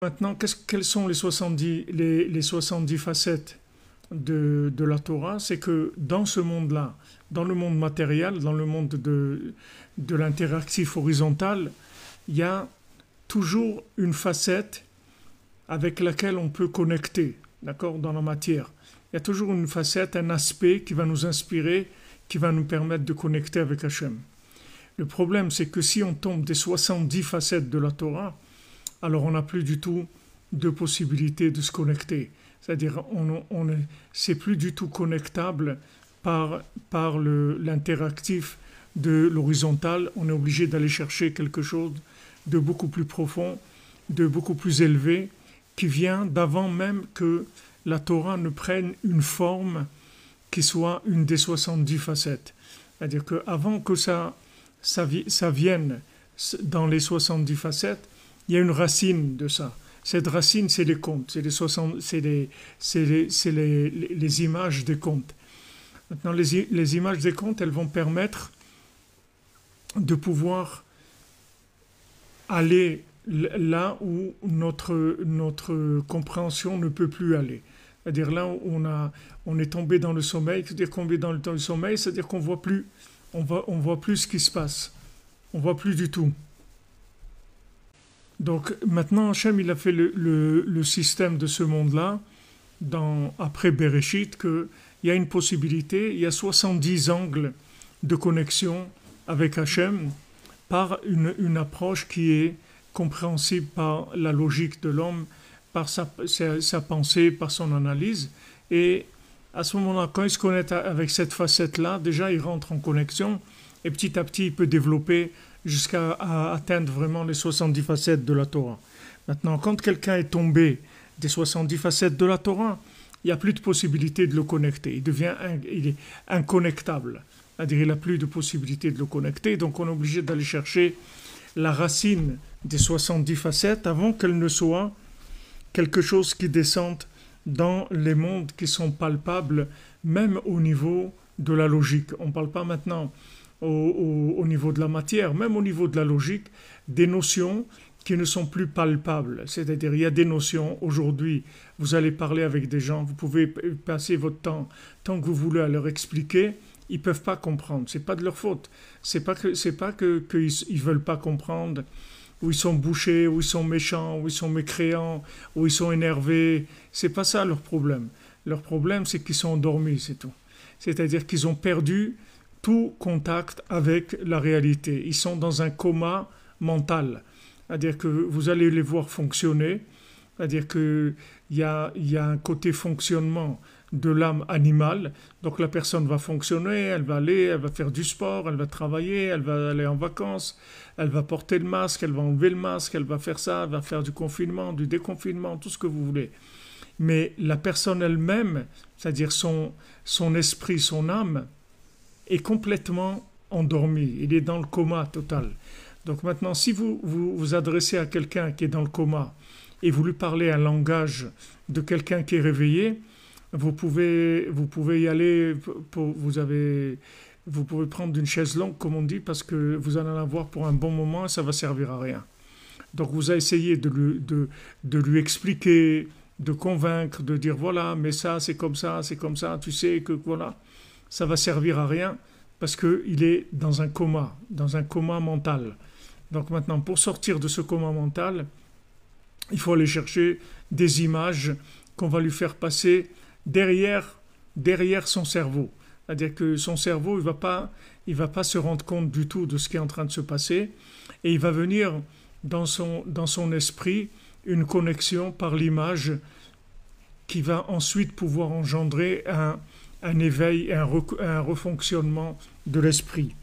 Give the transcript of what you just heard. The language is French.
Maintenant, quelles sont les 70 facettes de la Torah? C'est que dans ce monde-là, dans le monde matériel, dans le monde de l'interactif horizontal, il y a toujours une facette avec laquelle on peut connecter, d'accord, dans la matière. Il y a toujours une facette, un aspect qui va nous inspirer, qui va nous permettre de connecter avec Hachem. Le problème, c'est que si on tombe des 70 facettes de la Torah, alors on n'a plus du tout de possibilité de se connecter. C'est-à-dire, c'est plus du tout connectable par l'interactif de l'horizontal. On est obligé d'aller chercher quelque chose de beaucoup plus profond, de beaucoup plus élevé, qui vient d'avant même que la Torah ne prenne une forme qui soit une des 70 facettes. C'est-à-dire qu'avant que ça vienne dans les 70 facettes, il y a une racine de ça. Cette racine, c'est les contes, c'est les images des contes. Maintenant, les images des contes, elles vont permettre de pouvoir aller là où notre compréhension ne peut plus aller. C'est-à-dire là où on est tombé dans le sommeil, c'est-à-dire qu'on est dans le sommeil, c'est-à-dire qu'on voit plus, on voit plus ce qui se passe. On voit plus du tout. Donc maintenant, Hachem, il a fait le système de ce monde-là, après Bereshit, qu'il y a une possibilité, il y a 70 angles de connexion avec Hachem par une approche qui est compréhensible par la logique de l'homme, par sa pensée, par son analyse. Et à ce moment-là, quand il se connecte avec cette facette-là, déjà il rentre en connexion et petit à petit il peut développer jusqu'à atteindre vraiment les 70 facettes de la Torah. Maintenant, quand quelqu'un est tombé des 70 facettes de la Torah, il n'y a plus de possibilité de le connecter. Il est inconnectable. C'est-à-dire qu'il n'a plus de possibilité de le connecter. Donc on est obligé d'aller chercher la racine des 70 facettes avant qu'elle ne soit quelque chose qui descende dans les mondes qui sont palpables, même au niveau de la logique. On ne parle pas maintenant au niveau de la matière, même au niveau de la logique, des notions qui ne sont plus palpables. C'est-à-dire, il y a des notions, aujourd'hui, vous allez parler avec des gens, vous pouvez passer votre temps, tant que vous voulez, à leur expliquer, ils ne peuvent pas comprendre. Ce n'est pas de leur faute. C'est pas qu'ils ne veulent pas comprendre, ou ils sont bouchés, ou ils sont méchants, ou ils sont mécréants, ou ils sont énervés. C'est pas ça leur problème. Leur problème, c'est qu'ils sont endormis, c'est tout. C'est-à-dire qu'ils ont perdu tout contact avec la réalité. Ils sont dans un coma mental. C'est-à-dire que vous allez les voir fonctionner. C'est-à-dire qu'il y a un côté fonctionnement de l'âme animale. Donc la personne va fonctionner, elle va faire du sport, elle va travailler, elle va aller en vacances, elle va porter le masque, elle va enlever le masque, elle va faire ça, elle va faire du confinement, du déconfinement, tout ce que vous voulez. Mais la personne elle-même, c'est-à-dire son esprit, son âme, est complètement endormi. Il est dans le coma total. Donc maintenant, si vous adressez à quelqu'un qui est dans le coma et vous lui parlez un langage de quelqu'un qui est réveillé, vous pouvez y aller, vous pouvez prendre une chaise longue, comme on dit, parce que vous allez en avoir pour un bon moment et ça va servir à rien. Donc vous essayez de lui expliquer, de convaincre, de dire voilà, mais ça c'est comme ça, tu sais que voilà. Ça va servir à rien parce qu'il est dans un coma mental. Donc maintenant, pour sortir de ce coma mental, il faut aller chercher des images qu'on va lui faire passer derrière son cerveau. C'est-à-dire que son cerveau, il va pas se rendre compte du tout de ce qui est en train de se passer et il va venir dans son esprit une connexion par l'image qui va ensuite pouvoir engendrer un éveil et un refonctionnement de l'esprit.